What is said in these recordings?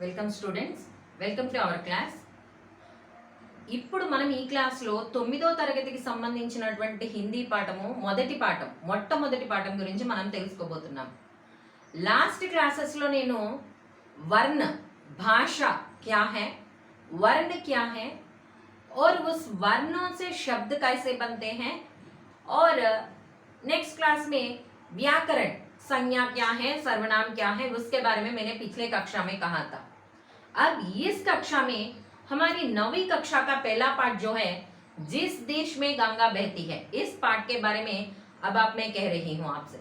Welcome students, welcome to our class. ఇప్పుడు మనం ఈ క్లాస్లో 9వ తరగతికి సంబంధించినటువంటి హిందీ పాఠము మొట్టమొదటి పాఠం గురించి మనం తెలుసుకోబోతున్నాం. లాస్ట్ క్లాసెస్లో నేను వర్ణ భాష क्या है, वर्ण क्या है और उस वर्णों से शब्द कैसे बनते हैं और नेक्स्ट क्लास में व्याकरण संज्ञा क्या है, सर्वनाम क्या है, उसके बारे में मैंने पिछले कक्षा में कहा था. अब इस कक्षा में हमारी 9वीं कक्षा का पहला पाठ जो है जिस देश में गंगा बहती है, इस पाठ के बारे में अब मैं कह रही हूं आपसे.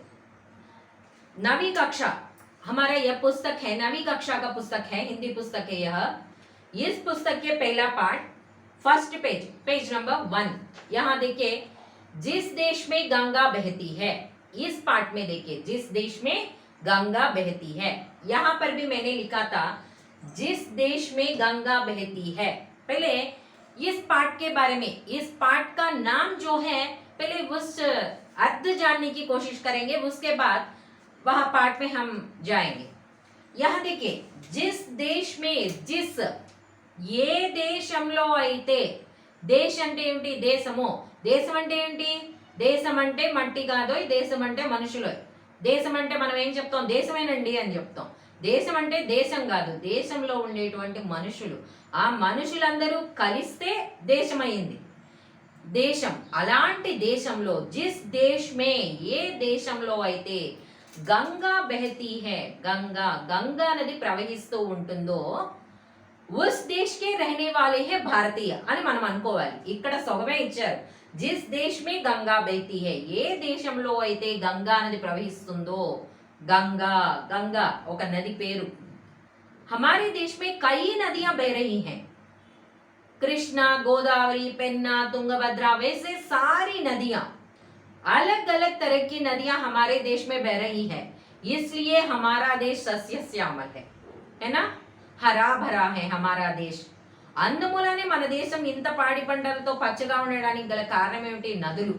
9वीं कक्षा हमारा यह पुस्तक है, 9वीं कक्षा का पुस्तक है, हिंदी पुस्तक है यह. इस पुस्तक के पहला पाठ फर्स्ट पेज नंबर 1. यहाँ देखिए, जिस देश में गंगा बहती है. इस पाठ में देखिए, जिस देश में गंगा बहती है. यहाँ पर भी मैंने लिखा था जिस देश में गंगा बहती है. पहले इस पाठ के बारे में, इस पाठ का नाम जो है, पहले उस अर्थ जानने की कोशिश करेंगे, उसके बाद वह पाठ में हम जाएंगे. यहाँ देखिए, जिस देश में, जिस ఏ దేశంలో అయితే, దేశ్ అంటే ఏమిటి, దేశము. దేశం అంటే ఏంటి, దేశం అంటే మట్టి కాదు, దేశం అంటే మనుషులు. దేశం అంటే మనం ఏం చెప్తాం, దేశమేనండి అని చెప్తాం. దేశం అంటే దేశం కాదు, దేశంలో ఉండేటువంటి మనుషులు. ఆ మనుషులందరూ కలిస్తే దేశమైంది దేశం. అలాంటి దేశంలో జిస్ దేశ్ మే, ఏ దేశంలో అయితే గంగా బెహతీ హై, గంగా నది ప్రవహిస్తూ ఉంటుందో ఉస్ దేశ్ కే రహనే వాలే హై భారతీయ అని మనం అనుకోవాలి. ఇక్కడ సొగమే ఇచ్చారు, జిస్ దేశ్ మే గంగా బహతీ హై, ఏ దేశంలో అయితే గంగా నది ప్రవహిస్తుందో. గంగా ఒక నది పేరు. हमारे देश में कई नदियां बह रही हैं, कृष्णा, गोदावरी, पेन्ना, तुंगभद्रा, वैसे सारी नदियां, अलग अलग तरह की नदियां हमारे देश में बह रही है. इसलिए हमारा देश सस्य श्यामल है ना, హరా భరా హై హమారా దేశ్. అందుమూలనే మన దేశం ఇంత పాడి పంటలతో పచ్చగా ఉండడానికి గల కారణం ఏమిటి, నదులు.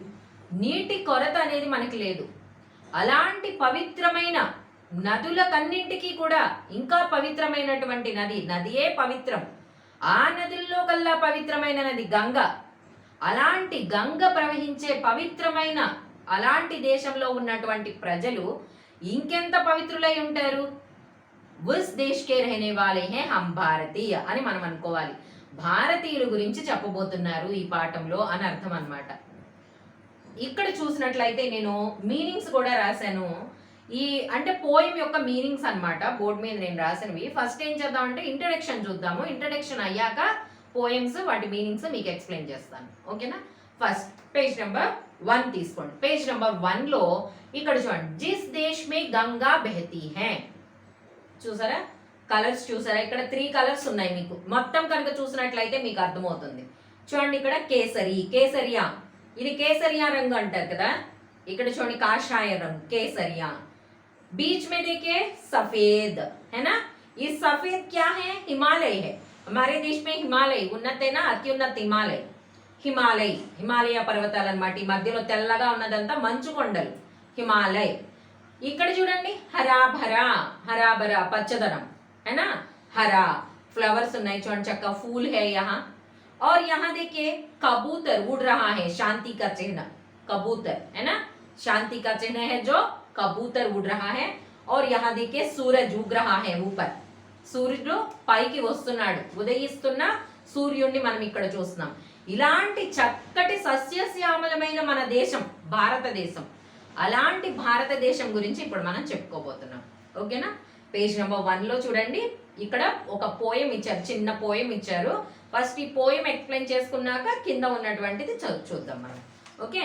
నీటి కొరత అనేది మనకి లేదు. అలాంటి పవిత్రమైన నదులకన్నింటికీ కూడా ఇంకా పవిత్రమైనటువంటి నదియే పవిత్రం. ఆ నదుల్లో కల్లా పవిత్రమైన నది గంగ. అలాంటి గంగ ప్రవహించే పవిత్రమైన అలాంటి దేశంలో ఉన్నటువంటి ప్రజలు ఇంకెంత పవిత్రులై ఉంటారు. ఉస్ దేశ్ కే రహనే వాలే హై హమ్ భారతీయ అని మనం అనుకోవాలి. భారతీయుల గురించి చెప్పబోతున్నారు ఈ పాఠంలో అని అర్థం అన్నమాట. ఇక్కడ చూసినట్లయితే నేను మీనింగ్స్ కూడా రాశాను. ఈ అంటే పోయం యొక్క మీనింగ్స్ అన్నమాట, బోర్డు మీద నేను రాసినవి. ఫస్ట్ ఏం చేద్దామంటే ఇంట్రడక్షన్ చూద్దాము. ఇంట్రడక్షన్ అయ్యాక పోయమ్స్, వాటి మీనింగ్స్ మీకు ఎక్స్ప్లెయిన్ చేస్తాను. ఓకేనా. ఫస్ట్ పేజ్ నెంబర్ 1 తీసుకోండి. పేజ్ నెంబర్ 1లో ఇక్కడ చూడండి, జిస్ దేశ్ మే గంగా బెహతీ హై. చూసారా, కలర్స్ చూసారా, ఇక్కడ 3 కలర్స్ ఉన్నాయి. మీకు మొత్తం కనుక చూసినట్లయితే మీకు అర్థమవుతుంది. చూడండి, ఇక్కడ కేసరియా, ఇది కేసరియా రంగు అంటారు కదా. ఇక్కడ చూడండి, కాషాయ రంగు కేసరియా. बीच में देखिए सफेद है ना. ये सफेद क्या है, हिमालय है. हमारे देश में हिमालय ఉన్నత है ना, అత్యున్నత హిమాలయ పర్వతాలు అన్నమాట. ఈ మధ్యలో తెల్లగా ఉన్నదంతా మంచు కొండలు, హిమాలయ్. ఇక్కడ చూడండి, హరా భరా పచ్చదనం है ना. हरा फ्लावर्स ఉన్నాయి చూడండి, చక్క फूल है यहाँ. और यहाँ देखिए कबूतर उड़ रहा है, शांति का चिन्ह कबूतर है ना, शांति का चिन्ह है जो कबूतर उड़ रहा है. और यहाँ देखिए सूरज उग रहा है ऊपर. సూర్యుడు పైకి వస్తున్నాడు, ఉదయిస్తున్న సూర్యుడిని మనం ఇక్కడ చూస్తున్నాం. ఇలాంటి చక్కటి సస్యశ్యామలమైన మన దేశం భారతదేశం. అలాంటి భారతదేశం గురించి ఇప్పుడు మనం చెప్పుకోబోతున్నాం. ఓకేనా. పేజ్ నెంబర్ 1లో చూడండి, ఇక్కడ ఒక పోయం ఇచ్చారు, చిన్న పోయం ఇచ్చారు. ఫస్ట్ ఈ పోయం ఎక్స్ప్లెయిన్ చేసుకున్నాక కింద ఉన్నటువంటిది చూద్దాం మనం. ఓకే.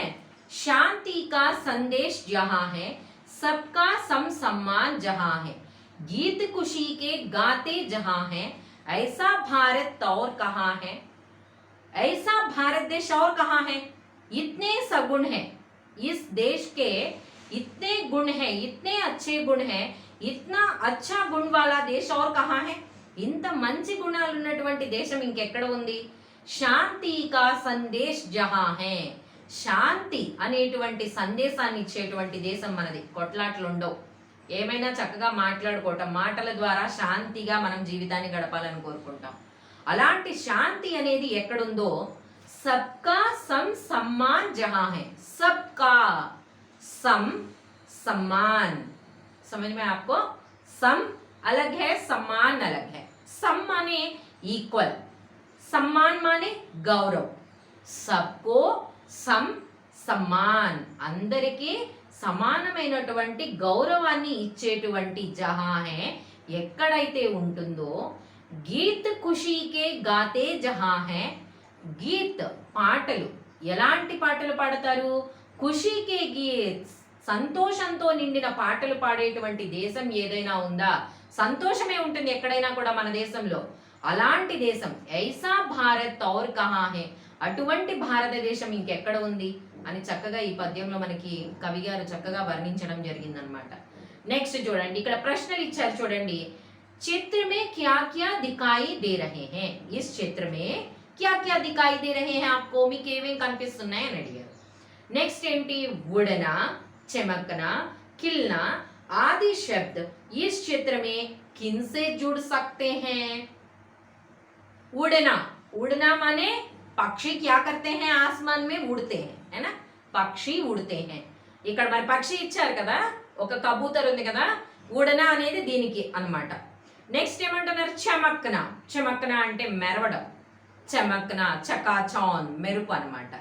శాంతి కా సందేశ్ జహా హై, सबका सम सम्मान जहां है, गीत खुशी के गाते जहां है, ऐसा भारत और कहां है, ऐसा भारत देश और कहां है. इतने सगुण हैं इस देश के, इतने गुण हैं, इतने अच्छे गुण हैं, इतना अच्छा गुण वाला देश और कहां है. ఇంత మంచి గుణాలు ఉన్నటువంటి దేశం ఇంకెక్కడ ఉంది. శాంతి కా సందేశ్ జహా హై, శాంతి అనేటువంటి సందేశాన్ని ఇచ్చేటువంటి దేశం మనది. కొట్లాట్లు ఉండవు, ఏమైనా చక్కగా మాట్లాడుకోవటం, మాటల ద్వారా శాంతిగా మనం జీవితాన్ని గడపాలని కోరుకుంటాం. అలాంటి శాంతి అనేది ఎక్కడుందో, సబ్కా సమ్ సమ్మాన్ జహా హై. సబ్కా సమ్ सम्मान, समझ में आपको? सम अलग है, सम्मान अलग है. सम माने ఈక్వల్, सम्मान माने గౌరవ్. సబ్కో సమ్ సమ్మాన్, అందరికీ సమానమైనటువంటి గౌరవాన్ని ఇచ్చేటువంటి జహా హే, ఎక్కడైతే ఉంటుందో, గీత్ ఖుషీకే గాతే జహా హే. గీత్ పాటలు, ఎలాంటి పాటలు పాడతారు? ఖుషీకే గీత్, సంతోషంతో నిండిన పాటలు పాడేటువంటి దేశం ఏదైనా ఉందా? సంతోషమే ఉంటుంది ఎక్కడైనా కూడా మన దేశంలో. అలాంటి దేశం ఐసా భారత్ ఔర్ కహా హే, అటువంటి భారతదేశం ఇంకెక్కడ ఉంది అని చక్కగా ఈ పద్యంలో మనకి కవి గారు చక్కగా వర్ణించడం జరిగిందనమాట. నెక్స్ట్ చూడండి, ఇక్కడ ప్రశ్నలు ఇచ్చారు చూడండి. చిత్ర మే క్యా క్యా దికాయి దే రహే హే. ఇస్ చిత్ర మే క్యా క్యా దికాయి దే రహే హే ఆప్కో, మీకు ఏమేం కనిపిస్తున్నాయి అని అడిగారు. నెక్స్ట్ ఏంటి? ఉడనా, चमकना, खिलना आदि शब्द इस चित्र में किनसे जुड़ सकते हैं? उड़ना, उड़ना माने पक्षी क्या करते हैं? आसमान में उड़ते हैं, है ना? పక్షి ఉడితే हैं. ఇక్కడ మరి పక్షి ఇచ్చారు కదా, ఒక కబూతర్ ఉంది కదా, ఉడన అనేది దీనికి అన్నమాట. నెక్స్ట్ ఏమంటున్నారు? చమక్న, చమక్న అంటే మెరవడం. చమక్న, చకాచాన్, మెరుపు అన్నమాట.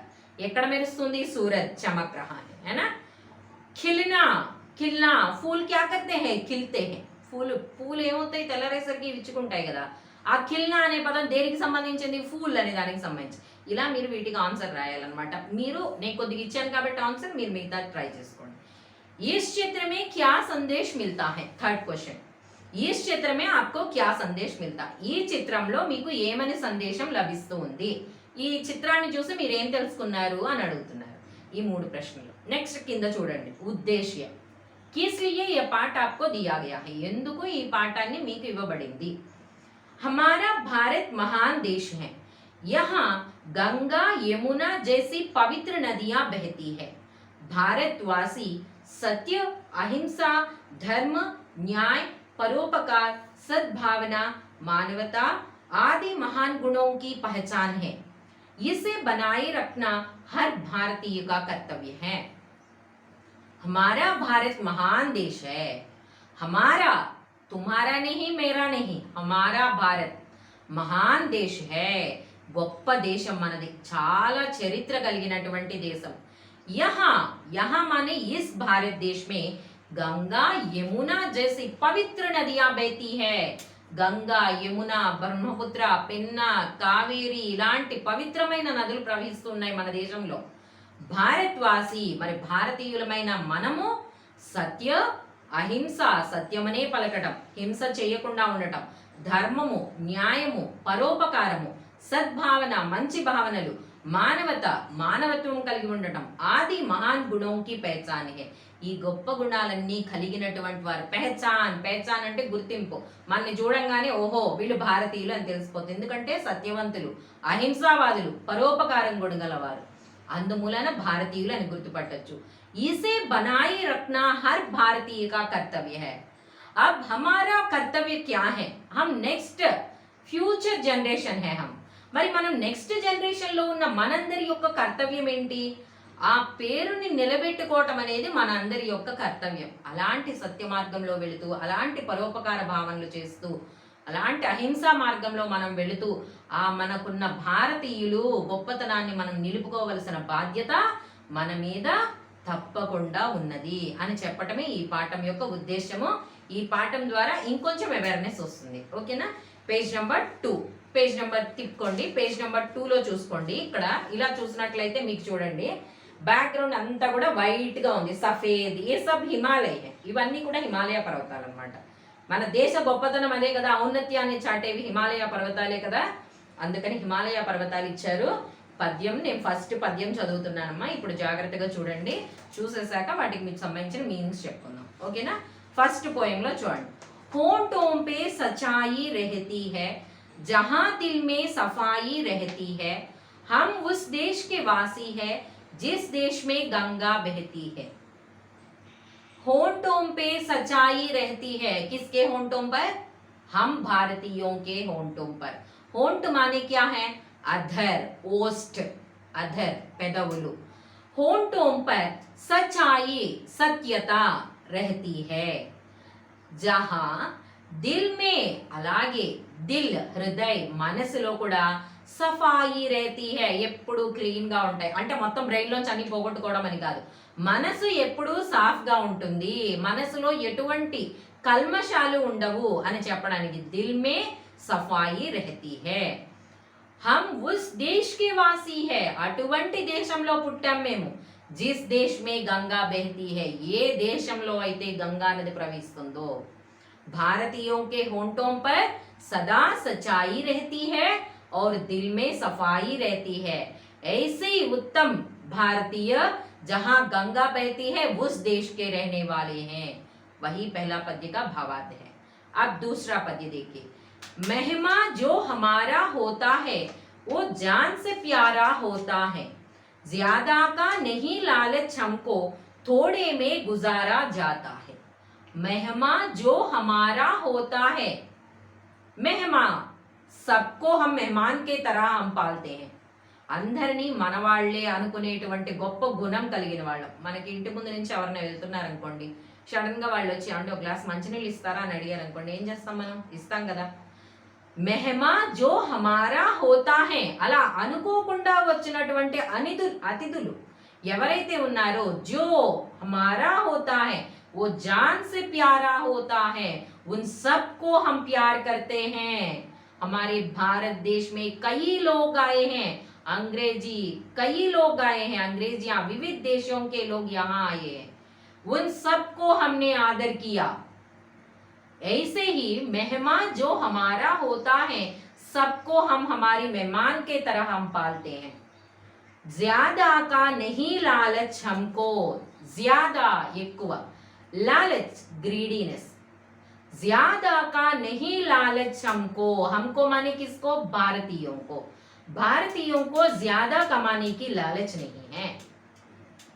ఎక్కడ మెరుస్తుంది? సూరజ్ చమక్ రహా హై, है ना? खिलना, खिलना, फूल क्या करते हैं? खिलते हैं. పూలు ఏమవుతాయి? తెల్లరేసరికి విచ్చుకుంటాయి కదా. ఆ ఖిల్నా అనే పదం దేనికి సంబంధించింది? ఫూల్ అనే దానికి సంబంధించి. ఇలా మీరు వీటికి ఆన్సర్ రాయాలన్నమాట. మీరు నేను కొద్దిగా ఇచ్చాను కాబట్టి ఆన్సర్, మీరు మిగతా ట్రై చేసుకోండి. इस चित्र में क्या संदेश मिलता है? Third question. इस चित्र में आपको क्या संदेश मिलता? ఈ చిత్రంలో మీకు ఏమని సందేశం లభిస్తూ ఉంది? ఈ చిత్రాన్ని చూసి మీరు ఏం తెలుసుకున్నారు అని అడుగుతున్నారు. ఈ మూడు ప్రశ్నలు. నెక్స్ట్ కింద చూడండి, ఉద్దేశ్య. కిస్ లియే ये पाठ आपको दिया गया है, ఎందుకు ఈ పాఠాన్ని మీకు ఇవ్వబడింది? हमारा भारत महान देश है, यहाँ गंगा यमुना जैसी पवित्र नदियां बहती है. भारतवासी सत्य, अहिंसा, धर्म, न्याय, परोपकार, सद्भावना, मानवता आदि महान गुणों की पहचान है. इसे बनाए रखना हर भारतीय का कर्तव्य है. हमारा भारत महान देश है. हमारा, तुम्हारा नहीं, मेरा नहीं, हमारा भारत महान देश है. గొప్ప దేశం మనది, చాలా చరిత్ర కలిగినటువంటి దేశం. यहाँ माने इस भारत देश में गंगा यमुना जैसी पवित्र नदियां बहती है. గంగా, యమున, బ్రహ్మపుత్ర, పెన్న, కావేరి ఇలాంటి పవిత్రమైన నదులు ప్రవహిస్తున్నాయి మన దేశంలో. భారత్వాసి, మరి భారతీయులమైన మనము సత్య, అహింస, సత్యమనే పలకటం, హింస చేయకుండా ఉండటం, ధర్మము, న్యాయము, పరోపకారము, సద్భావన, మంచి భావనలు, మానవత, మానవత్వం కలిగి ఉండటం, ఆది మహాన్ గుణంకి పెహచాన్ హే. ఈ గొప్ప గుణాలన్నీ కలిగినటువంటి వారు. పెహచాన్, పెహచాన్ అంటే గుర్తింపు. మనల్ని చూడంగానే ఓహో వీళ్ళు భారతీయులు అని తెలిసిపోతుంది. ఎందుకంటే సత్యవంతులు, అహింసావాదులు, పరోపకారం గొడగలవారు. అందుమూలన భారతీయులు అని గుర్తుపట్టచ్చు. इसे बनाए रखना हर भारतीय का कर्तव्य है. अब हमारा कर्तव्य क्या है? हम नेक्स्ट फ्यूचर जनरेशन है हम. మరి మనం నెక్స్ట్ జనరేషన్ లో ఉన్న మనందరి యొక్క కర్తవ్యం ఏంటి? ఆ పేరుని నిలబెట్టుకోవటం అనేది మనందరి యొక్క కర్తవ్యం. అలాంటి సత్య మార్గంలో వెళుతూ, అలాంటి పరోపకార భావనలు చేస్తూ, అలాంటి అహింసా మార్గంలో మనం వెళుతూ, ఆ మనకున్న భారతీయులు గొప్పతనాన్ని మనం నిలుపుకోవలసిన బాధ్యత మన మీద తప్పకుండా ఉన్నది అని చెప్పటమే ఈ పాఠం యొక్క ఉద్దేశము. ఈ పాఠం ద్వారా ఇంకొంచెం అవేర్నెస్ వస్తుంది. ఓకేనా? పేజ్ నెంబర్ 2, పేజ్ నెంబర్ తిప్పుకోండి. పేజ్ నెంబర్ 2లో చూసుకోండి. ఇక్కడ ఇలా చూసినట్లయితే మీకు చూడండి, బ్యాక్గ్రౌండ్ అంతా కూడా వైట్ గా ఉంది, సఫేద్. ఏ సబ్ హిమాలయ, ఇవన్నీ కూడా హిమాలయ పర్వతాలు అన్నమాట. మన దేశ గొప్పతనం అదే కదా, ఔన్నత్యాన్ని చాటేవి హిమాలయ పర్వతాలే కదా. అందుకని హిమాలయ పర్వతాలు ఇచ్చారు. పద్యం నేను ఫస్ట్ పద్యం చదువుతున్నానమ్మా, ఇప్పుడు జాగ్రత్తగా చూడండి. చూసేసాక వాటికి మీకు సంబంధించిన మీనింగ్స్ చెప్పుకుందాం. ఓకేనా? ఫస్ట్ పోయంలో చూడండి. होंठों पे सच्चाई रहती है, जहां दिल में सफाई रहती है, हम उस देश के वासी है जिस देश में गंगा बहती है. होंठों पे सच्चाई रहती है। किसके होंठों पर? हम भारतीयों के होंठों पर। होंठ माने क्या है? अधर, ओष्ठ, अधर, पेदवुलु। होंठों पर सच्चाई, सत्यता रहती है। जहां దిల్ మే అలాగే దిల్ హృదయ్ మనసులో కూడా సఫాయి రేతి హై ఎప్పుడు క్లీన్ గా ఉంటాయి. అంటే మొత్తం బ్రెయిన్ లోంచి అన్ని పోగొట్టుకోవడం అని కాదు. మనసు ఎప్పుడు సాఫ్ గా ఉంటుంది, మనసులో ఎటువంటి కల్మషాలు ఉండవు అని చెప్పడానికి దిల్ మే సఫాయి रहती है। हम उस देश के वासी है, అటువంటి దేశంలో పుట్టాం మేము। जिस देश में गंगा बहती है, ఏ దేశంలో అయితే గంగా నది ప్రవహిస్తుందో। भारतीयों के होंठों पर सदा सच्चाई रहती है और दिल में सफाई रहती है। ऐसे ही उत्तम भारतीय जहां गंगा बहती है उस देश के रहने वाले हैं। वही पहला पद्य का भावार्थ है। अब दूसरा पद्य देखिए। महिमा जो हमारा होता है वो जान से प्यारा होता है। ज्यादा का नहीं लालच हमको, थोड़े में गुजारा जाता है। महिमा जो हमारा होता है, महिमा सबको हम मेहमान के तरह हम पालते हैं। అందరినీ మనవాళ్లే అనుకునేటువంటి గొప్ప గుణం కలిగిన వాళ్ళం. మనకి ఇంటి ముందు నుంచి ఎవరైనా వెళ్తున్నారు అనుకోండి, సడన్ గా వాళ్ళు వచ్చి అంటే ఒక గ్లాస్ మంచినీళ్ళు ఇస్తారా అని అడిగారు అనుకోండి, ఏం చేస్తాం మనం? ఇస్తాం కదా. మెహమా జో హమారా హోతా హై, అలా అనుకోకుండా వచ్చినటువంటి అతిథులు ఎవరైతే ఉన్నారో జో హమారా హోతా హై वो जान से प्यारा होता है, उन सबको हम प्यार करते हैं। हमारे भारत देश में कई लोग आए हैं, अंग्रेजी कई लोग आए हैं, अंग्रेजियां विविध देशों के लोग यहाँ आए हैं, उन सबको हमने आदर किया। ऐसे ही मेहमान जो हमारा होता है सबको हम हमारी मेहमान के तरह हम पालते हैं। ज्यादा का नहीं लालच हमको, ज्यादा ఎక్కువ, लालच ग्रीडीनेस, ज्यादा का नहीं लालच हमको, हमको माने किसको? भारतीयों को। भारतीयों को ज्यादा कमाने की लालच नहीं है।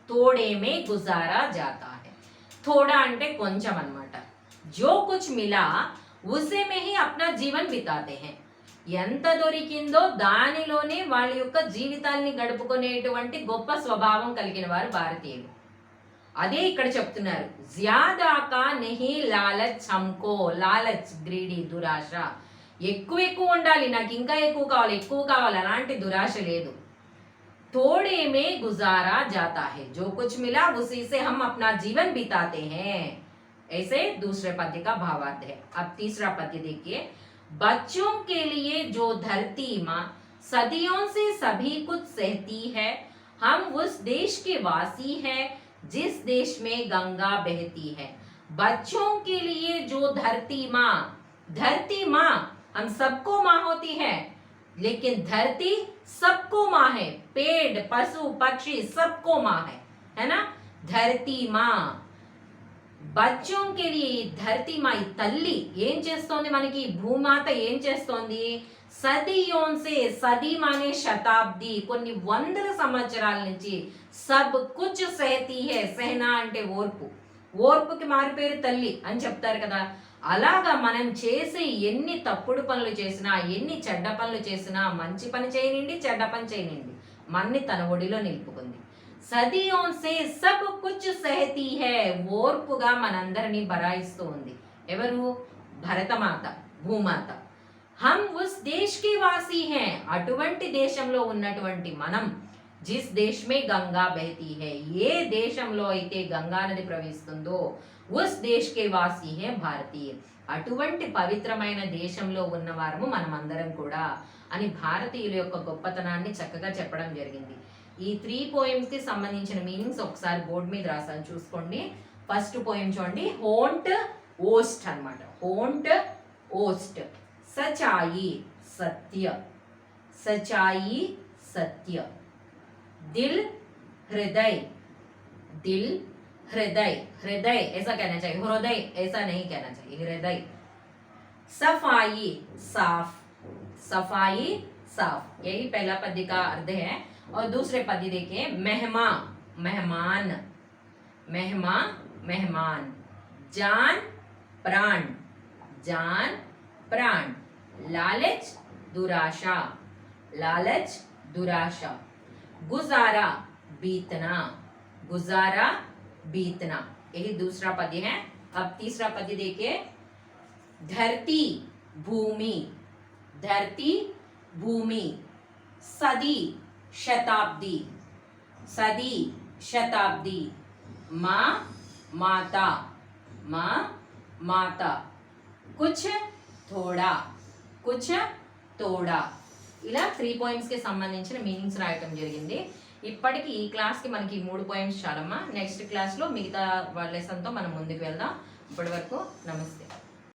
थोड़े में गुजारा जाता है। थोड़ा అంటే కొంచెం అన్నమాట। जो कुछ मिला उसे में ही अपना जीवन बिताते हैं। ఎంత దొరికిందో దానిలోనే వాళ్ళ యొక్క జీవితాన్ని గడుపుకునేటువంటి గొప్ప స్వభావం కలిగిన వారు భారతీయులు। అదే ఇక్కడ చెప్తున్నారు, జ్యాదా కా నహీ లాలచ్ హమ్కో, లాలచ్ గ్రీడీ, దురాశ, ఎక్కువ ఉండాలి, నాకు ఇంకా ఎక్కువ కావాలి అలాంటి దురాశ లేదు। थोड़े में गुजारा जाता है, जो कुछ मिला उसी से हम अपना जीवन बिताते हैं। ऐसे दूसरे पद्य का भावार्थ है। अब तीसरा पद्य देखिए। बच्चों के लिए जो धरती माँ सदियों से सभी कुछ सहती है, हम उस देश के वासी हैं जिस देश में गंगा बहती है। बच्चों के लिए जो धरती माँ हम सबको माँ होती है, लेकिन धरती सबको माँ है। पेड़, पशु, पक्षी सबको माँ है ना? धरती माँ बच्चों के लिए धरती माँ तल्ली ఏం చేస్తోంది? మనకి భూమాత ఏం చేస్తోంది? సదియోన్ సే, సది మానే శతాబ్ది, కొన్ని వందల సంవత్సరాల నుంచి సబ్ కుచ్ సహతి హై, సహనా అంటే ఓర్పు, ఓర్పుకి మారిపేరు తల్లి అని చెప్తారు కదా. అలాగా మనం చేసే ఎన్ని తప్పుడు పనులు చేసినా, ఎన్ని చెడ్డ పనులు చేసినా, మంచి పని చేయనిండి చెడ్డ పని చేయనిండి, మన్ని తన ఒడిలో నిలుపుకుంది. సదియోన్ సే సబ్ కుచ్ సహతి హై, ఓర్పుగా మనందరినీ బరాయిస్తూ ఉంది. ఎవరు? భరతమాత, భూమాత. हम उस देश के वासी हैं, అటువంటి దేశంలో ఉన్నటువంటి మనం, जिस देश में गंगा बहती है, ఏ దేశంలో అయితే గంగా నది ప్రవహిస్తుందో, उस देश के वासी हैं भारतीय, అటువంటి పవిత్రమైన దేశంలో ఉన్నవారము మనమందరం కూడా అని భారతీయుల యొక్క గొప్పతనాన్ని చక్కగా చెప్పడం జరిగింది. ఈ 3 పోయమ్స్ కి సంబంధించిన మీనింగ్స్ ఒకసారి బోర్డు మీద రాసాను, చూసుకోండి. ఫస్ట్ పోయం చూడండి, హోంట్ ఓస్ట్ అన్నమాట. హోంట్ ఓస్ట్, सच्चाई सत्य, सच्चाई सत्य। दिल हृदय, दिल हृदय, हृदय ऐसा कहना चाहिए, हृदय ऐसा नहीं कहना चाहिए, हृदय। सफाई साफ, सफाई साफ, यही पहला पद्य का अर्थ है। और दूसरे पद्य देखिए, मेहमा मेहमान, मेहमा मेहमान, जान प्राण, जान प्राण, लालच दुराशा, लालच दुराशा, गुजारा बीतना, गुजारा बीतना, यही दूसरा पद्य है। अब तीसरा पद्य देखिए, धरती भूमि, धरती भूमि, सदी शताब्दी, सदी शताब्दी, माँ माता, माँ माता, कुछ थोड़ा, कुछ తోడా, ఇలా 3 poems కి సంబంధించిన మీనింగ్స్ రాయటం జరిగింది. ఇప్పటికి ఈ క్లాస్కి మనకి 3 poems చాలమ్మా. నెక్స్ట్ క్లాస్లో మిగతా లెసన్తో మనం ముందుకు వెళ్దాం. ఇప్పటి వరకు నమస్తే.